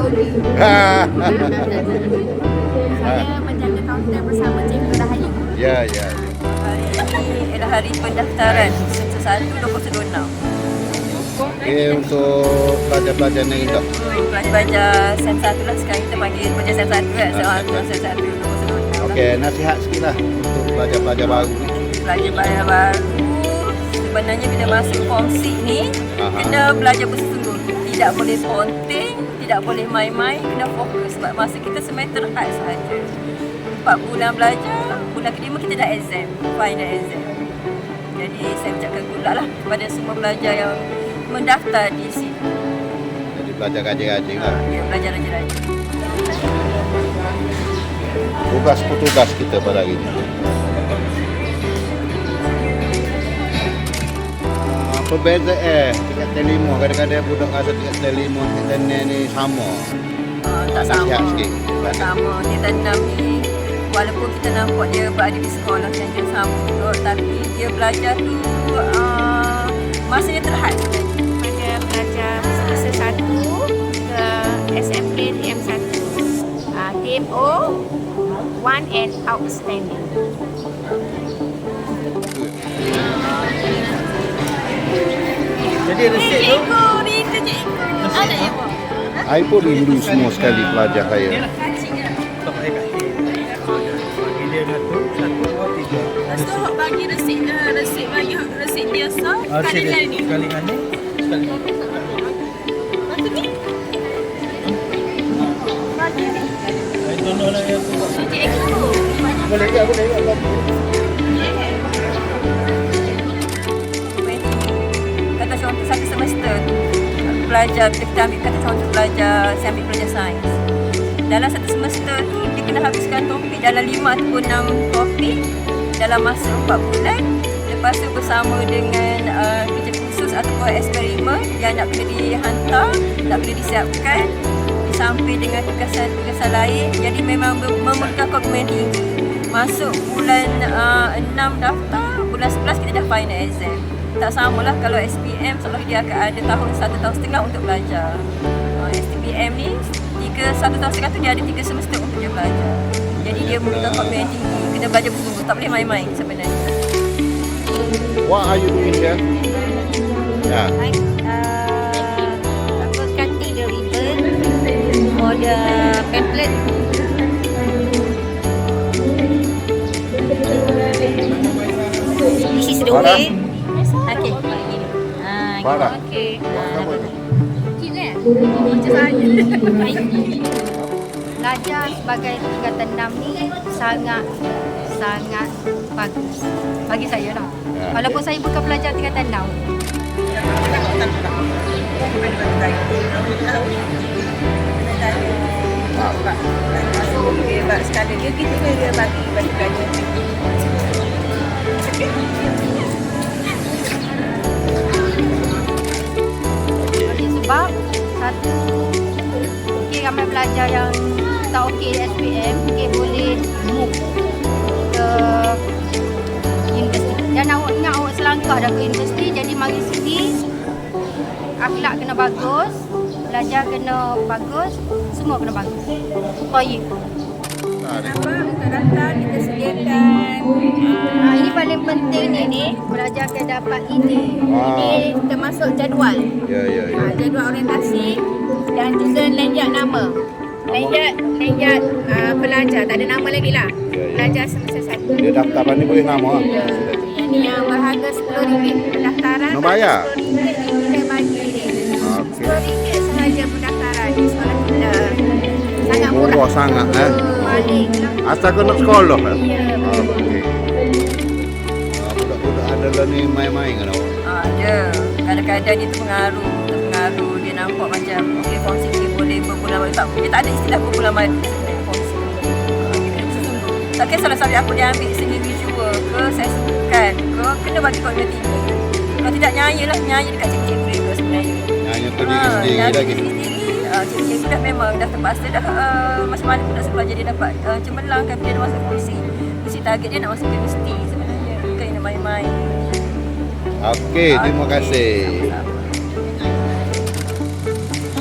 Saya menjaga kaunter bersama Cikgu Rahayu. Ya, ya. Hari ini adalah hari pendaftaran semester 1 2026. Okey, untuk pelajar-pelajar ni kita. Pelajar SEM 1 lah, sekarang kita panggil pelajar SEM 1 kan. SEM 1 2026. Okey, nasihat sikit lah untuk pelajar-pelajar baru ni. Pelajar baru sebenarnya bila masuk form 6 ni kena belajar bersungguh. Tidak boleh ponteng, tidak boleh main-main, kena fokus sebab masa kita semester hard sahaja. 4 bulan belajar, bulan kelima kita dah exam, final exam. Jadi saya ucapkan good luck lah kepada semua pelajar yang mendaftar di sini. Jadi belajar rajin-rajin lah. Ya, belajar rajin-rajin. Tugas petugas kita pada hari ini. Perbezaan tingkat telimo, kadang-kadang budak rasa tingkat telimo tingkat ni sama. Tak sama. Nasihat sikit. Tak sama. Tingkat 6 ni walaupun kita nampak dia berada di sekolah yang dia sama juga, tapi dia belajar tu masanya terhad sebenarnya. Pada pelajar semester 1 ke SMP M1. Tim O, one and outstanding. Jadi resep tu Ada ya, Pak? Saya pun rindu semua sekali pelajar saya. tak payah kat bagi dia satu, dua, tiga. Lepas tu hok bagi resit bagi resit dia sah sekali dia ni. sekali ni, sekali ni. Lepas tu ni bagi ni. Saya tolong lah yang tu. Cikgu. Boleh ke? Boleh ke? Kata contoh satu semester pelajar, bila kita ambil kata contoh pelajar, saya ambil pelajar sains. Dalam satu semester tu dia kena habiskan topik dalam 5 ataupun 6 topik dalam masa 4 bulan. Lepas tu bersama dengan kerja khusus ataupun eksperimen yang nak kena dihantar, nak kena disiapkan sampai dengan tugasan lain. Jadi memang memegang komitmen tinggi. Masuk bulan 6 daftar, bulan 11 kita dah final exam. Tak samalah kalau SPM, selalu dia akan ada 1 tahun setengah untuk belajar. SPM ni 1 tahun setengah tu dia ada 3 semester untuk dia belajar. Jadi dia memegang komitmen tinggi, kena belajar bersungguh, tak boleh main-main sebenarnya. What are you doing here? Ya. Cutting the ribbon for the pamphlet. This is the Farah? way. Okay. Farah? Okay. Gila. Macam saya. Belajar sebagai tingkatan 6 ni sangat bagus bagi saya lah. Ya. Walaupun saya bukan pelajar tingkatan 6. Sebab sekali dia kita dia bagi pelajar. Sebab satu, mungkin ramai pelajar yang tak okey di SPM, mungkin boleh move ke universiti. Dan awak ingat awak selangkah dah ke universiti, jadi mari sini akhlak kena bagus, belajar kena bagus, semua kena bagus. Baik. Apa untuk daftar kita sediakan Ini paling penting ni, belajar akan dapat ini. ini termasuk jadual. Ya, ya, ya. Jadual orientasi dan juga lejat nama. Lejat pelajar, tak ada nama lagi lah. Ya, ya. Pelajar semester 1. Dia daftaran ni boleh nama. Yang ni yang berharga RM10 pendaftaran. Nak bayar? RM10 kita bagi ni. Okey. RM10 sahaja pendaftaran di sekolah kita. Sangat murah. Murah sangat Paling lah. Asal kau nak sekolah Ya. Okey. Budak-budak adalah ni main-main kan awak? Ada. Kadang-kadang dia terpengaruh. Dia nampak macam okey fungsi dia boleh berbulan madu. Dia tak ada istilah berbulan madu sebenarnya fungsi. Dia kena bersungguh. Tak kisahlah subjek apa dia ambil, seni visual ke, saya sukan ke, kena bagi komitmen tinggi. Kalau tidak nyanyi dekat cikgu-cikgu dia ke sebenarnya. Hanya tu diri sendiri lagi. Cikgu-cikgu dah memang dah terpaksa dah macam mana pun nak sekolah dia dapat cemerlangkan bila dia masuk kursi target dia nak masuk universiti sebenarnya. Bukan nak main-main. Okey, terima kasih.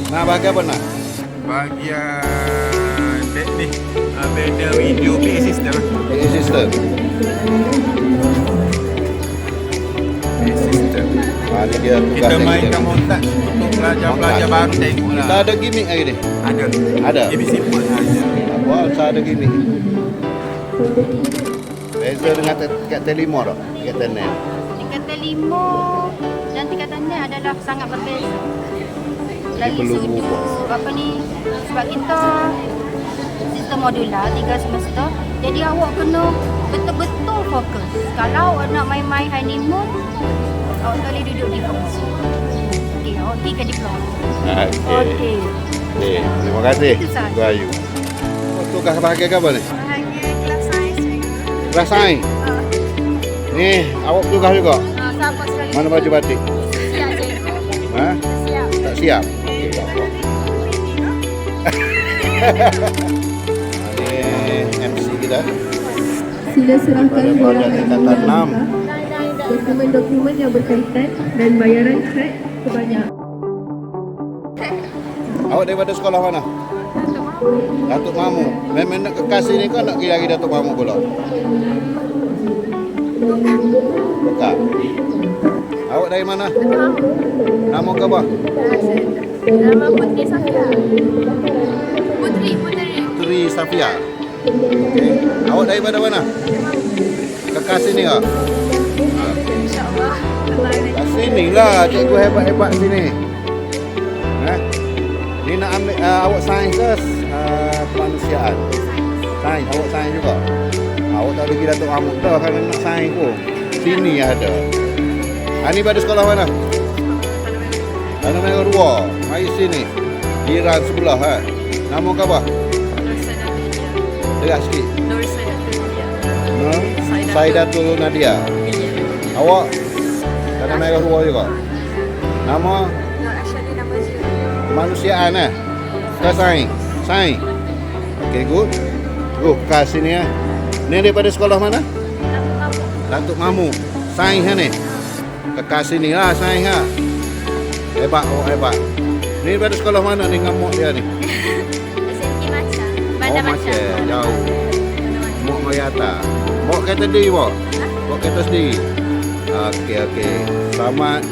Nak bagi apa nak? Bahagian ni beda video PA system. PA system. PA system. Ni dia tugas Kita yang mainkan montaj untuk pelajar-pelajar baru tengok Kita lah. ada gimmick hari ni. Ada. Ada. Lebih simple saja. Wah, saya ada gimmick. Beza dengan tiket Telimor tak? Tiket Tenet. Tingkatan 5 dan tingkatan ni adalah sangat berbeza. Dari perlu sudut apa ni, sebab kita sistem modular 3 semester, jadi awak kena betul-betul fokus. Kalau awak nak main-main honeymoon, awak tak boleh duduk di kursi. Okey, awak pergi ke diploma. Okey. Okey, terima kasih. Itu sahaja. Tu Ayu. Tugas bahagian apa ni? Bahagian kelas sains juga. Kelas sains. Ni, awak tugas juga? Sama sekali. Mana baju batik? Siap, cikgu. Ha? Siap. Tak siap? Okey, tak apa. Ini MC kita. Sila serahkan Pada borang projek tingkatan 6. dokumen-dokumen yang berkaitan dan bayaran krek sebanyak Awak daripada sekolah mana? Datuk Mamu. Memang nak kekas sini kau nak pergi lagi Datuk Mamu pula? Bukan. Awak dari mana? Nama kau apa? Nama Putri Safia. Putri. Putri Safia. Okey. Awak daripada mana? Kekas sini ke? InsyaAllah. Kat sini lah cikgu hebat-hebat sini. Ni nak ambil awak sains ke kemanusiaan? Sains, awak sains juga. Awak tak pergi Datuk Amuk dah kalau nak sains pun. Sini ada. Ni pada sekolah mana? Tanah Merah 2. Mari sini. Jiran sebelah Nama kau apa? Dekat sikit. Nur Saidatul Nur Saidatul Nadia. Awak Tanah Merah 2 juga. Nama kemanusiaan ke sains? Sains. Okey, good. Kat sini Ni daripada sekolah mana? Datuk Mamu. Sains ni. Kat sini lah sains Hebat, hebat. Ni daripada sekolah mana ni ngamuk dia ni? SMK Macam. Oh, macam jauh. Mok Mayata. Mok kereta sendiri, Mok? Mok kereta sendiri. Okey. Selamat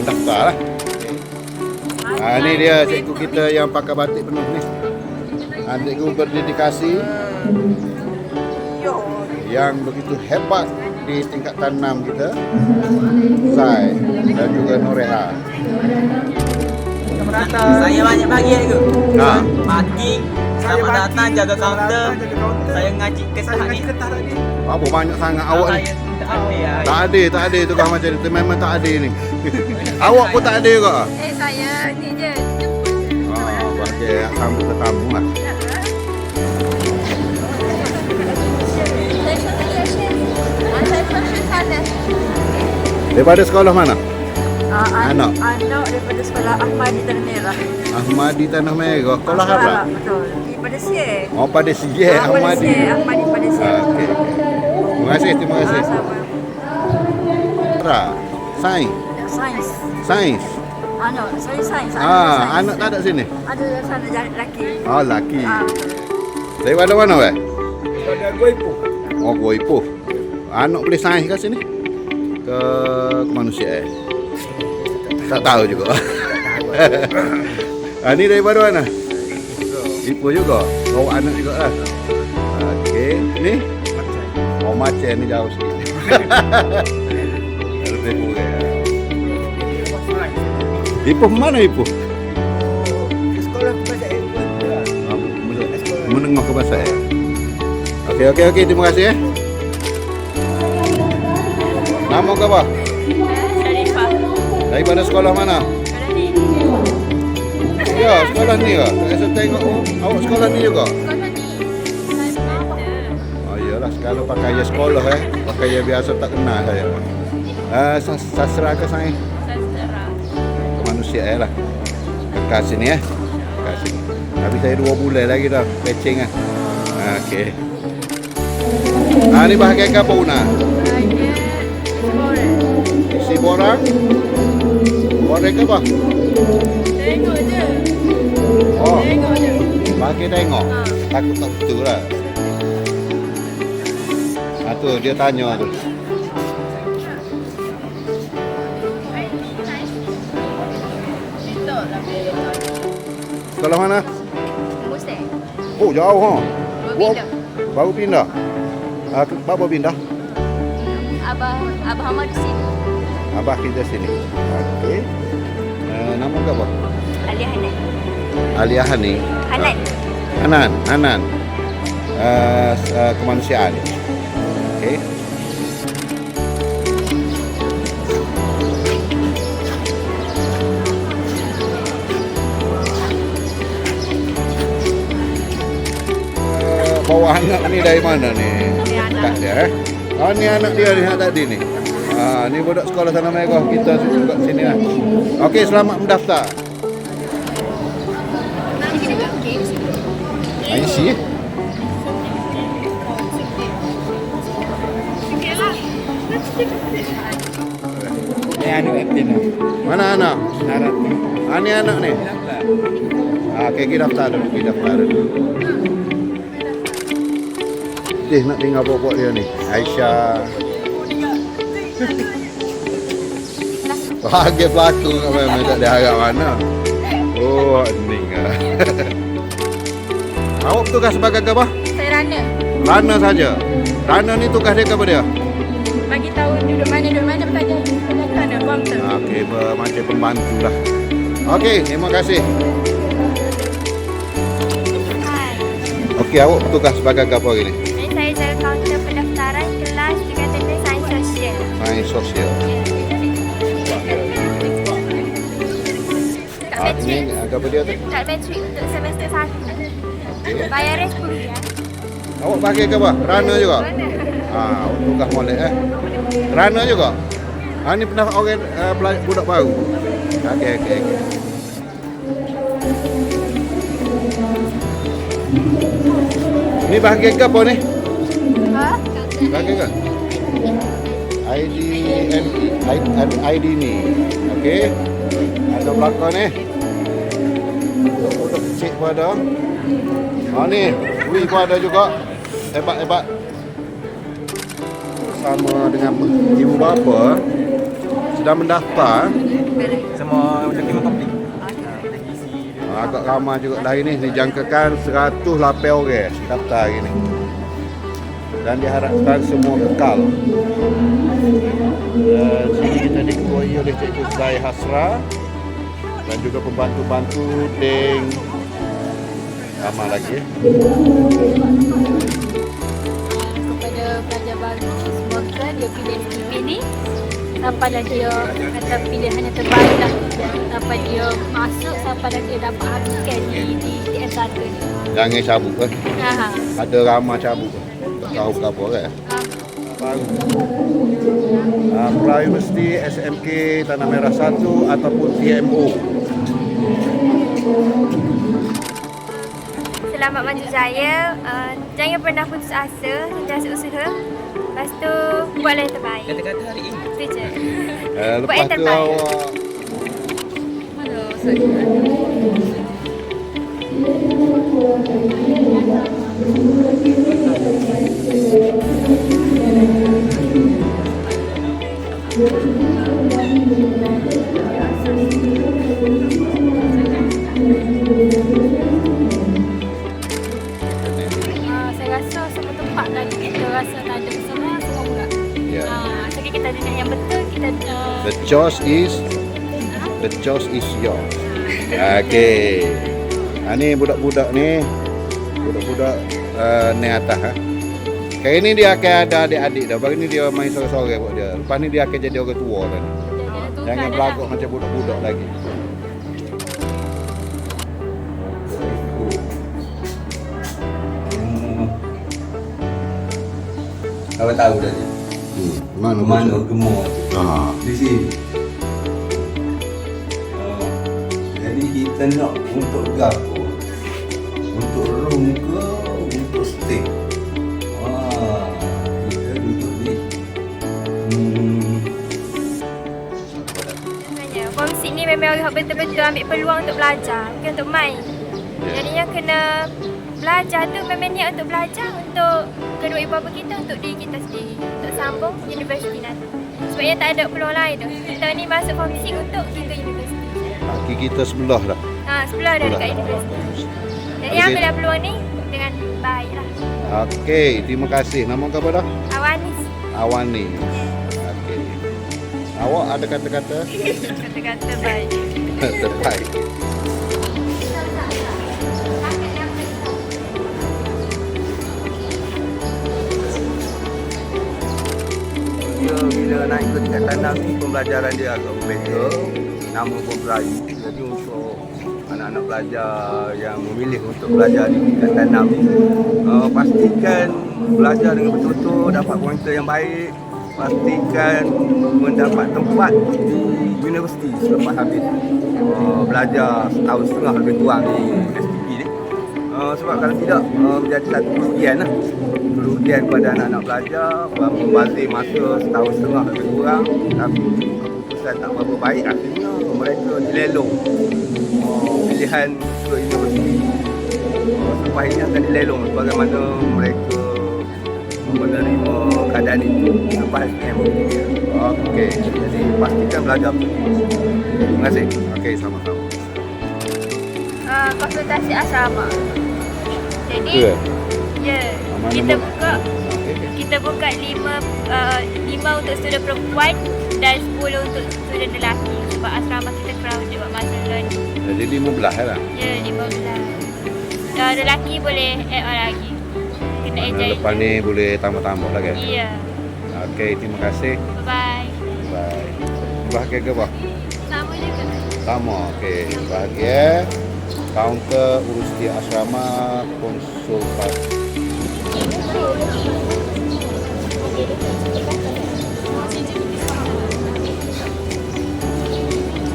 mendaftar lah. Ni dia cikgu kita yang pakai batik penuh ni. Cikgu berdedikasi yang begitu hebat di tingkatan 6 kita, Zai dan juga Noreha. Saya banyak bagi ke? Nah, Parking, selamat datang, jaga kaunter. Saya ngaji ke tahap ni. apa banyak sangat awak ni? Saya tak ada. Tak ada tukang macam ni. Memang tak ada ni. Awak pun tak ada juga. Saya ni je. Bagi sambut tetamu lah. Daripada sekolah mana? Anak? Anak daripada sekolah Ahmadi Tanah Merah. Ahmadi Tanah Merah. Sekolah apa? Betul. Pada Sier. Oh, pada Siye Ahmadi. Ahmadi pada Sier. Okey. Terima kasih. Ra, sains. Sains. Anak, saya sains. Anak tak ada sini. Ada sana jalan lelaki. Oh, laki. Daripada mana weh? Pada Goipo. Oh, Gua Ipoh. Anak boleh sains kat sini? Ke kemanusiaan? Tak tahu juga. Ni daripada mana? Ipoh juga. Bawa anak juga lah. Okey. Ni? Oh, macam ni jauh sikit. Lebih kurang. Ipoh mana Ipoh? Sekolah bahasa Inggeris. Menengah ke bahasa Okey. Terima kasih Nama kau apa? Sharifah. Daripada sekolah mana? Ya, sekolah ni ke? Tak rasa tengok awak sekolah ni juga? Oh iyalah, sekarang pakai je sekolah pakai je biasa tak kenal saya. Sastra ke sains? Sastra. Kemanusiaan lah. Dekat sini Dekat sini. Habis saya 2 bulan lagi dah patching Okey. Ni bahagian apa Una? Isi borang? Borang ke apa? Tengok je. Oh. Tengok je. Okey, tengok. Takut tak betul lah. Tu dia tanya tu. Sekolah mana? Musik. Oh, jauh ha. Pindah. Baru pindah. Baru pindah. Abah Hamad di sini. Abah kita sini. Okey. Nama kau apa? Alia Hanan. Alia Hani. Hanan. Hanan. Kemanusiaan. Okey. Bawa anak ni dari mana ni? Kat dia ni anak dia ni tadi ni. Ni budak sekolah Tanah Merah kita kat sini lah. Okey, selamat mendaftar. IC. Ni anak aktif lah. Mana anak? Syarat ni. Ni anak ni. Okey, kita daftar dulu. Nak tinggal pokok dia ni. Aisyah. Bahagia pelakon kan memang tak ada harap mana. Oh, hening lah. Awak bertugas sebagai apa? Saya runner. Runner saja. Runner ni tugas dia apa dia? Bagi tahu duduk mana bertanya. Sana kaunter. Okey, macam pembantu lah. Okey, terima kasih. Hai. Okey, awak bertugas sebagai apa hari ni? Saya jaga kaunter pendaftaran kelas 3 tanda sains sosial. Sains sosial. Ini apa dia tu? Tak matrik untuk semester 1. Bayaran RM10. Awak pakai ke apa? Runner juga? Awak tugas molek Runner juga? Ni pernah orang budak baru? Okey. Ni bahagian ke apa ni? Bahagian ke? ID ni. Okey. Ada belakang ni. Budak kecil pun ada. Ni, Wui pun ada juga. Hebat. Sama dengan ibu bapa sedang mendaftar. Semua dah kira komplit. Agak ramai juga hari ni. Dijangkakan 108 orang daftar hari ni. Dan diharapkan semua kekal. Sini kita diketuai oleh Cikgu Zai Hasra dan juga pembantu-bantu Deng. Ramai lagi. Kepada pelajar baru, semoga dia pilih STP ni sampailah dia kata pilihan yang terbaik lah. Sampai dia masuk, sampailah dia dapat habiskan di TM1 ni. Jangan cabut kan. Ada ramai cabut. Tak tahu apa kan. Baru. Pulau Universiti, SMK, Tanah Merah 1 ataupun TMO. Selamat maju jaya. Jangan pernah putus asa, sentiasa usaha. Lepas tu buatlah yang terbaik. Kata-kata hari ini. Itu je. Buat Lepas yang tu terbaik. awak Saya rasa semua tempat lagi kita rasa tak ada semua buka. Ya. Jadi kita ada niat yang betul, kita The choice is yours. Okey. Ni budak-budak ni. Budak-budak ni atas Kali ni dia akan ada adik-adik dah. Baru ni dia main sore-sore buat dia. Lepas ni dia akan jadi orang tua kan. Jangan berlagak macam budak-budak lagi. Kau tahu dah ni. Mana gemuk di sini. Jadi kita nak untuk gapo? Untuk room ke untuk stay? Kita duduk di sebenarnya homesick ni memang orang betul-betul ambil peluang untuk belajar, bukan untuk main. Jadinya kena belajar tu memang niat untuk belajar untuk kedua ibu bapa kita, untuk diri kita sendiri, untuk sambung universiti nanti. Sebabnya tak ada peluang lain tu. Kita ni masuk form 6 untuk kita universiti. Kaki kita sebelah dah. Sebelah dah dekat universiti. Jadi Okey. ambillah peluang ni dengan baik lah. Okey, terima kasih. Nama kau apa dah? Awanis. Awani. Okey. Awak ada kata-kata? Kata-kata baik. Terbaik. Dia bila naik ke tingkat tanam ni pembelajaran dia agak berbeza. Nama pun Melayu. Jadi untuk anak-anak pelajar yang memilih untuk belajar di tingkat tanam ni, pastikan belajar dengan betul-betul, dapat pointer yang baik. Pastikan mendapat tempat di universiti selepas habis belajar setahun setengah lebih kurang di SPP ni. Sebab kalau tidak menjadi satu kerugian lah. Kerugian kepada anak-anak pelajar membazir masa setahun setengah lebih kurang, tapi keputusan tak berapa baik, akhirnya mereka dilelong pilihan ke universiti. Selepas ini akan dilelong bagaimana mereka menerima keadaan itu selepas SPM. Okey. Jadi pastikan belajar. Terima kasih. Okey, sama-sama. Konsultasi asrama. Jadi Ke? ya, Mana kita nombor? buka kita buka 5 untuk student perempuan dan 10 untuk student lelaki sebab asrama kita crowded buat masa learning. Jadi 15 lah. Ya, 15. Lelaki boleh add on lagi. Kena Mana enjoy. lepas ni boleh tambah-tambah lagi. Ya. Okey, terima kasih. Bye-bye. Bye. Bahagia ke apa? Sama juga. Sama. Okey, bahagia. Kaunter urus di asrama konsultasi.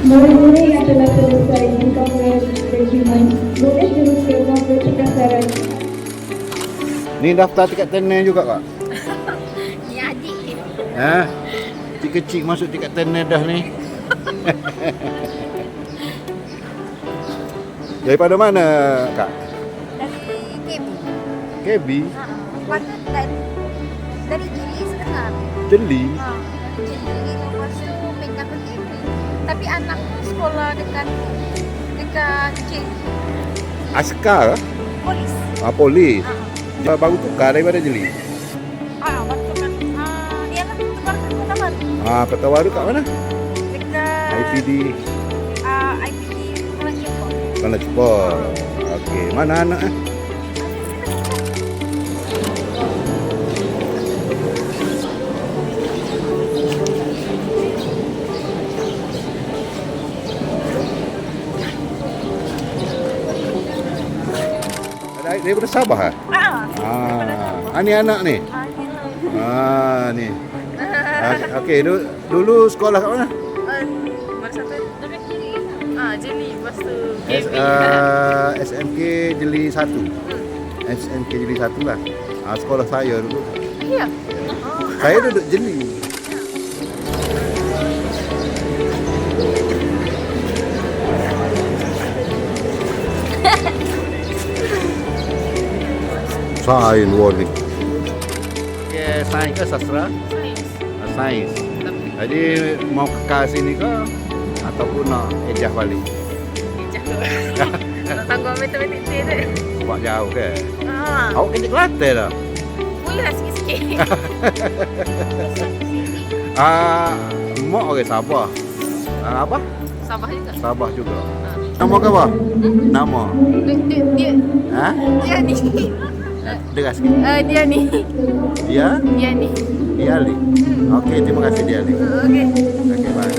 Murid-murid yang telah selesai di kampus dokumen boleh terus ke kampus pendaftaran. Ni daftar tiket tenar juga kak? Ni adik ni. Ha? Kecil-kecil masuk tiket tenar dah ni. Daripada mana kak? Dari KB. KB? Lepas tu dari Jeli setengah. Jeli? Dari Jeli lepas tu pindah ke KB. Tapi anak tu sekolah dekat Jeli. Askar? Polis. Polis? Baru tukar daripada Jeli? Waktu kan. Dia lah tukar ke Kota Baru. Kota Baru kat mana? Dekat IPD IPD Kuala Cepok. Kuala Cepok. Okey, mana anak Daripada Sabah ah? Ni anak ni. Ni. Okey, dulu sekolah kat mana? Mana satu? Dekat kiri. Jeli lepas tu SMK Jeli 1. SMK Jeli 1 lah. Sekolah saya dulu. Ya. Saya duduk Jeli. Sains warning. Okay, sains ke sastra? Sains. Jadi mau kekal sini ke ataupun nak ejah balik? Tak tanggung matematik tu. Sebab jauh ke? Awak kerja Kelantan dah? Boleh lah sikit-sikit. Mak orang Sabah. Apa? Sabah juga. Sabah juga. Nama ke apa? Nama? Dia Ha? ni. Deras sikit. Dia ni. Dia? Dia ni. Dia Ali. Okey, terima kasih dia Ali. Okey. Okey, bye.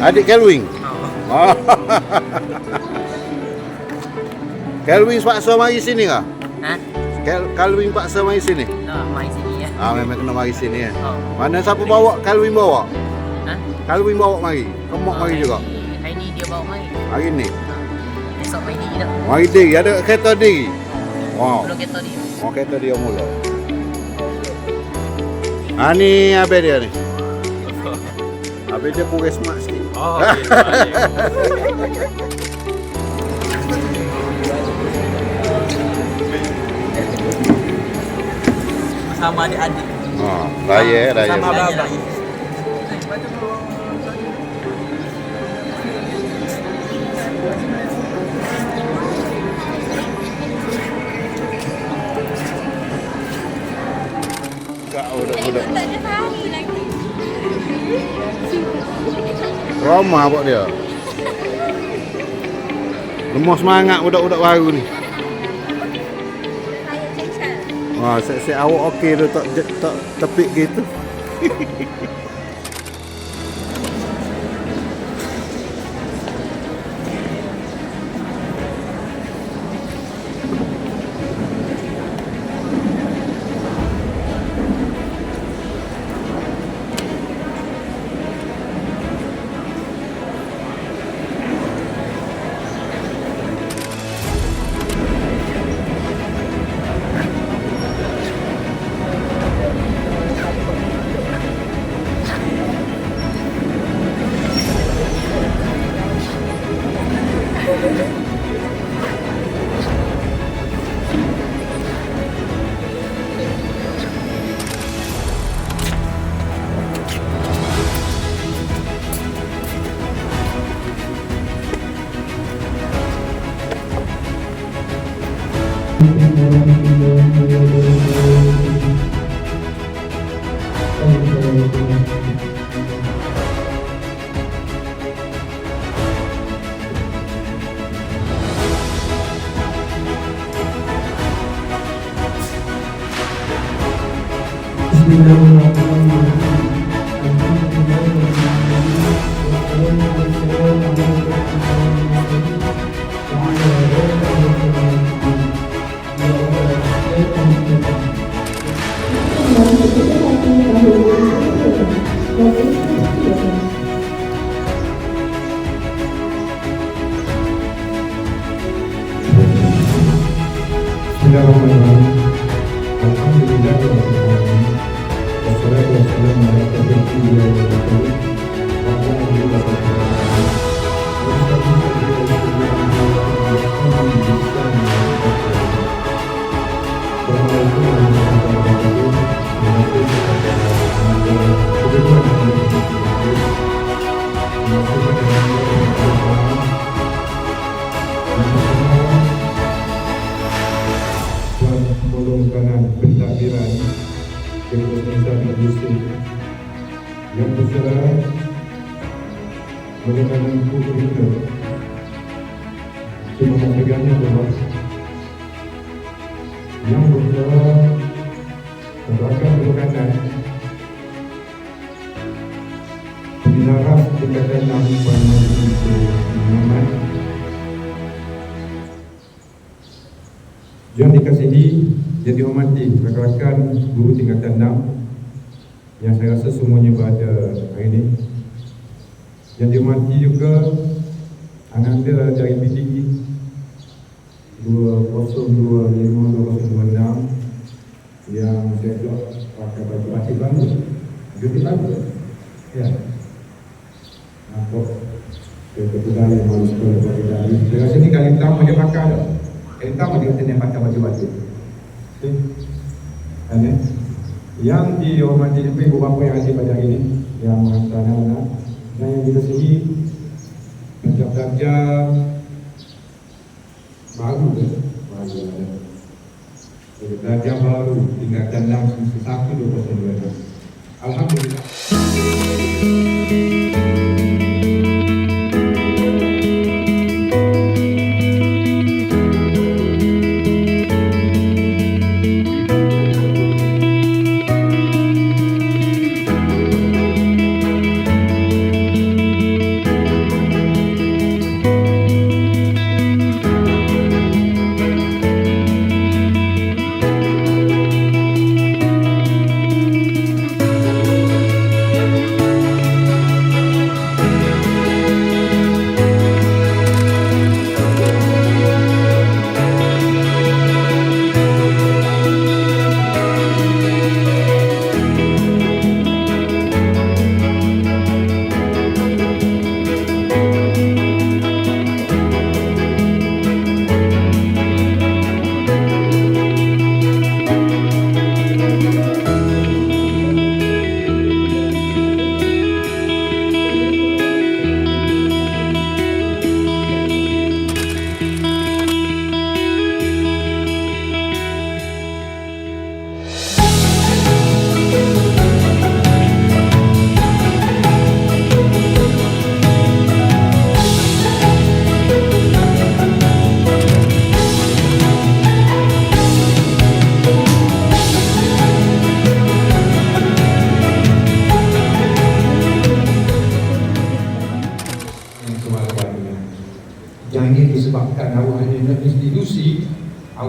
Adik Kelvin. Kelvin sebab mari sini ke? Ha? Calvin paksa mari sini. Nak main sini ya. Memang kena mari sini ya. Oh. Mana siapa bawa? Calvin bawa. Ha? Calvin bawa mari. Kemok mari juga. Hari ni dia bawa main. Hari ni. Esok main diri dah. Mari diri ada kereta diri. Wow. Belum kereta dia. Kereta dia mula. Ni apa dia ni? Habis dia pun smart sikit. Oh, Sama adik-adik. Raya. Sama abang. Budak-budak. Tak ada hari lagi. Ramah buat dia. Lemah semangat budak-budak baru ni. Set awak okey tu tak tepik gitu. yang besar bagaimana kita cuma megangnya bawah yang besar belakang berkanan menara tingkatan 6 untuk Muhammad yang dikasihi yang dihormati rakan-rakan guru tingkatan 6 yang saya rasa semuanya berada hari ini. Yang dihormati juga Ananda dari PDI 2025-2026 yang saya telah pakai baju batik baru, beauty baru. Ya. Nampak kebetulan yang harus sekolah pakai dari. Saya rasa ni kali pertama dia pakai dah. Kali pertama dia kena pakai baju batik. Okay. Aneh. Yang dihormati juga ibu bapa yang hadir pada hari ini, yang menghantar anak-anak dan yang dikasihi pelajar-pelajar baru pelajar baru tingkatan 6 semester 1 2022. Alhamdulillah.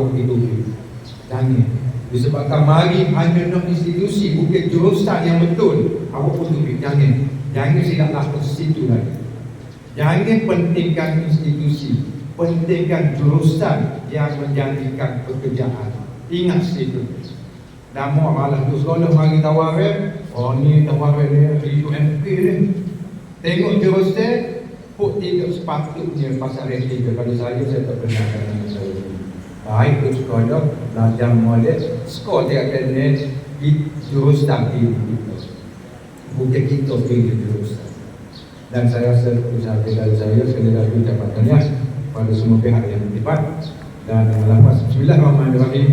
awak hidup. Jangan. Disebabkan mari hanya nak institusi, bukan jurusan yang betul. Awak pun tutup. Jangan. Jangan silap lapor situ lagi. Jangan pentingkan institusi. Pentingkan jurusan yang menjanjikan pekerjaan. Ingat situ. Nama malah tu sekolah mari tawaran. Oh ni tawaran ni UMP ni. Tengok jurusan. Put tidak sepatutnya pasal rating kepada saya tak pernah kata saya. Baik ke sekolah, belajar molek, skor dia akan di jurusan ini. Bukan kita pilih jurusan. Dan saya rasa usaha tinggal saya sekali lagi ucapannya pada semua pihak yang terlibat. Dan lepas Bismillahirrahmanirrahim.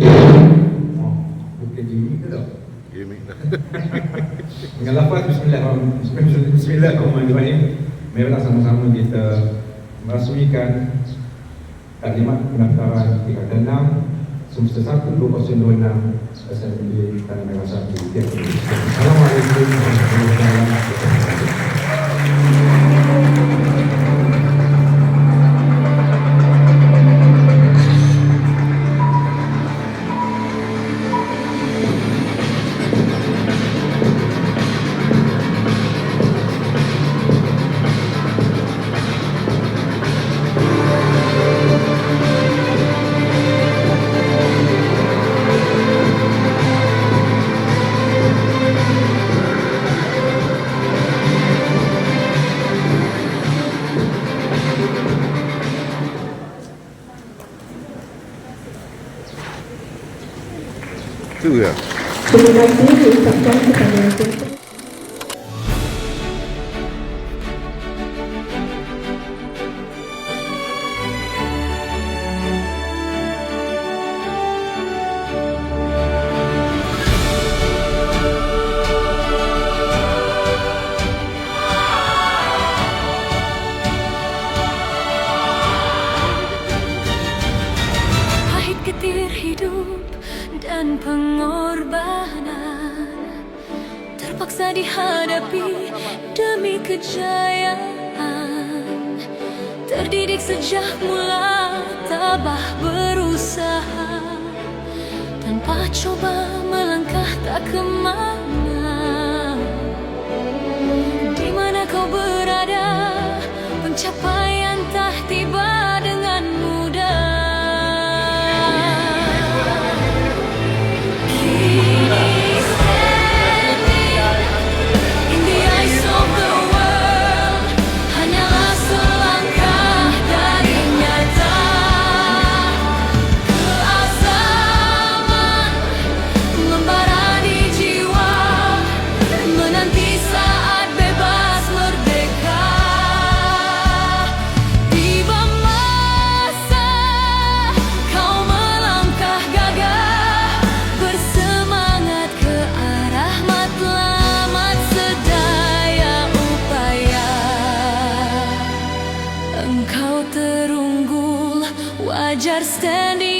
Oh, bukan gini ke tak? Gini. Dengan lepas Bismillahirrahmanirrahim. Marilah sama-sama kita merasmikan kalimat pendaftaran tingkatan 6 semester 1 2026 SMB Tanah Merah 1. Assalamualaikum warahmatullahi wabarakatuh. Tu ya. Terima kasih diucapkan kepada Tuan. Pahit getir hidup dan pengorbanan terpaksa dihadapi demi kejayaan. Terdidik sejak mula tabah berusaha tanpa coba melangkah tak kemana. Di mana kau berada, pencapaian tak tiba dengan mudah. Engkau terunggul, wajar standing